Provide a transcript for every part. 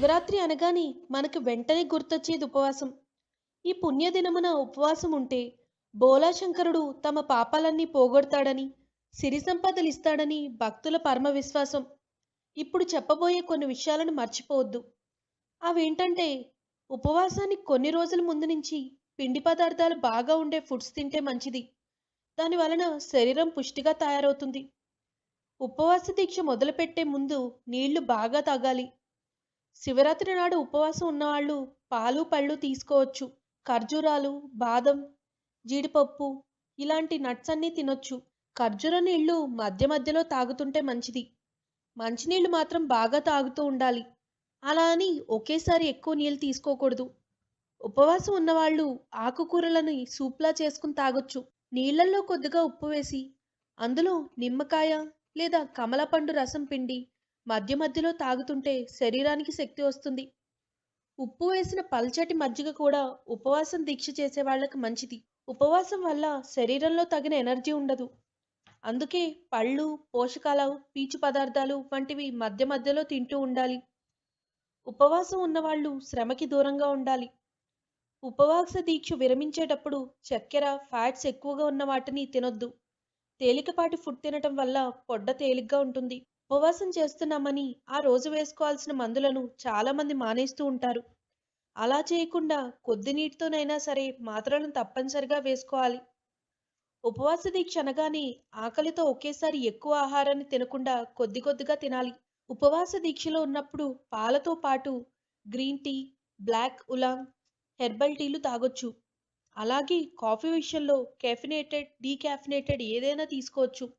శివరాత్రి అనగానే మనకు వెంటనే గుర్తొచ్చేది ఉపవాసం. ఈ పుణ్యదినమున ఉపవాసం ఉంటే బోలాశంకరుడు తమ పాపాలన్నీ పోగొడతాడని, సిరి సంపదలిస్తాడని భక్తుల పరమ విశ్వాసం. ఇప్పుడు చెప్పబోయే కొన్ని విషయాలను మర్చిపోవద్దు. అవేంటంటే, ఉపవాసానికి కొన్ని రోజుల ముందు నుంచి పిండి పదార్థాలు బాగా ఉండే ఫుడ్స్ తింటే మంచిది. దాని వలన శరీరం పుష్టిగా తయారవుతుంది. ఉపవాస దీక్ష మొదలుపెట్టే ముందు నీళ్లు బాగా తాగాలి. శివరాత్రి నాడు ఉపవాసం ఉన్నవాళ్ళు పాలు పళ్ళు తీసుకోవచ్చు. ఖర్జూరాలు, బాదం, జీడిపప్పు ఇలాంటి నట్స్ అన్నీ తినొచ్చు. ఖర్జూర నీళ్లు మధ్య మధ్యలో తాగుతుంటే మంచిది. మంచినీళ్లు మాత్రం బాగా తాగుతూ ఉండాలి. అలా అని ఒకేసారి ఎక్కువ నీళ్ళు తీసుకోకూడదు. ఉపవాసం ఉన్నవాళ్ళు ఆకుకూరలని సూప్లా చేసుకుని తాగొచ్చు. నీళ్లలో కొద్దిగా ఉప్పు వేసి అందులో నిమ్మకాయ లేదా కమలపండు రసం పిండి మధ్య మధ్యలో తాగుతుంటే శరీరానికి శక్తి వస్తుంది. ఉప్పు వేసిన పల్చటి మజ్జిగ కూడా ఉపవాసం దీక్ష చేసే వాళ్ళకి మంచిది. ఉపవాసం వల్ల శరీరంలో తగిన ఎనర్జీ ఉండదు. అందుకే పళ్ళు, పోషకాలు, పీచు పదార్థాలు వంటివి మధ్య మధ్యలో తింటూ ఉండాలి. ఉపవాసం ఉన్నవాళ్ళు శ్రమకి దూరంగా ఉండాలి. ఉపవాస దీక్ష విరమించేటప్పుడు చక్కెర, ఫ్యాట్స్ ఎక్కువగా ఉన్న వాటిని తినొద్దు. తేలికపాటి ఫుడ్ తినటం వల్ల పొట్ట తేలిగ్గా ఉంటుంది. ఉపవాసం చేస్తున్నామని ఆ రోజు వేసుకోవాల్సిన మందులను చాలామంది మానేస్తూ ఉంటారు. అలా చేయకుండా కొద్ది నీటితోనైనా సరే మాత్రలను తప్పనిసరిగా వేసుకోవాలి. ఉపవాస దీక్ష అనగానే ఆకలితో ఒకేసారి ఎక్కువ ఆహారాన్ని తినకుండా కొద్ది కొద్దిగా తినాలి. ఉపవాస దీక్షలో ఉన్నప్పుడు పాలతో పాటు green tea, black oolong, herbal టీలు తాగొచ్చు. అలాగే కాఫీ విషయంలో కెఫినేటెడ్, డీకాఫినేటెడ్ ఏదైనా తీసుకోవచ్చు.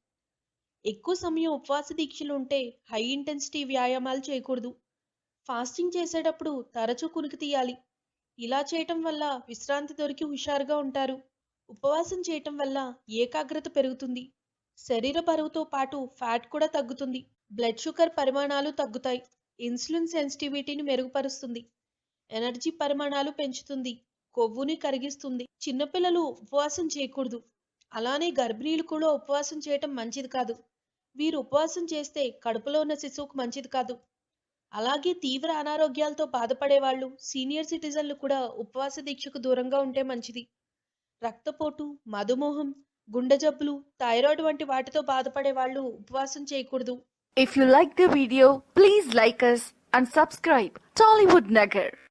ఎక్కువ సమయం ఉపవాస దీక్షలు ఉంటే హై ఇంటెన్సిటీ వ్యాయామాలు చేయకూడదు. ఫాస్టింగ్ చేసేటప్పుడు తరచూ కునికి తీయాలి. ఇలా చేయటం వల్ల విశ్రాంతి దొరికి హుషారుగా ఉంటారు. ఉపవాసం చేయటం వల్ల ఏకాగ్రత పెరుగుతుంది. శరీర బరువుతో పాటు ఫ్యాట్ కూడా తగ్గుతుంది. బ్లడ్ షుగర్ పరిమాణాలు తగ్గుతాయి. ఇన్సులిన్ సెన్సిటివిటీని మెరుగుపరుస్తుంది. ఎనర్జీ పరిమాణాలు పెంచుతుంది. కొవ్వుని కరిగిస్తుంది. చిన్నపిల్లలు ఉపవాసం చేయకూడదు. అలానే గర్భిణీలు కూడా ఉపవాసం చేయటం మంచిది కాదు. వీరు ఉపవాసం చేస్తే కడుపులో ఉన్న శిశువుకు మంచిది కాదు. అలాగే తీవ్ర అనారోగ్యాలతో బాధపడేవాళ్ళు, సీనియర్ సిటిజన్లు కూడా ఉపవాస దీక్షకు దూరంగా ఉంటే మంచిది. రక్తపోటు, మధుమేహం, గుండె జబ్బులు, థైరాయిడ్ వంటి వాటితో బాధపడే వాళ్ళు ఉపవాసం చేయకూడదు. If you like the video, please like us and subscribe Tollywood Nagar.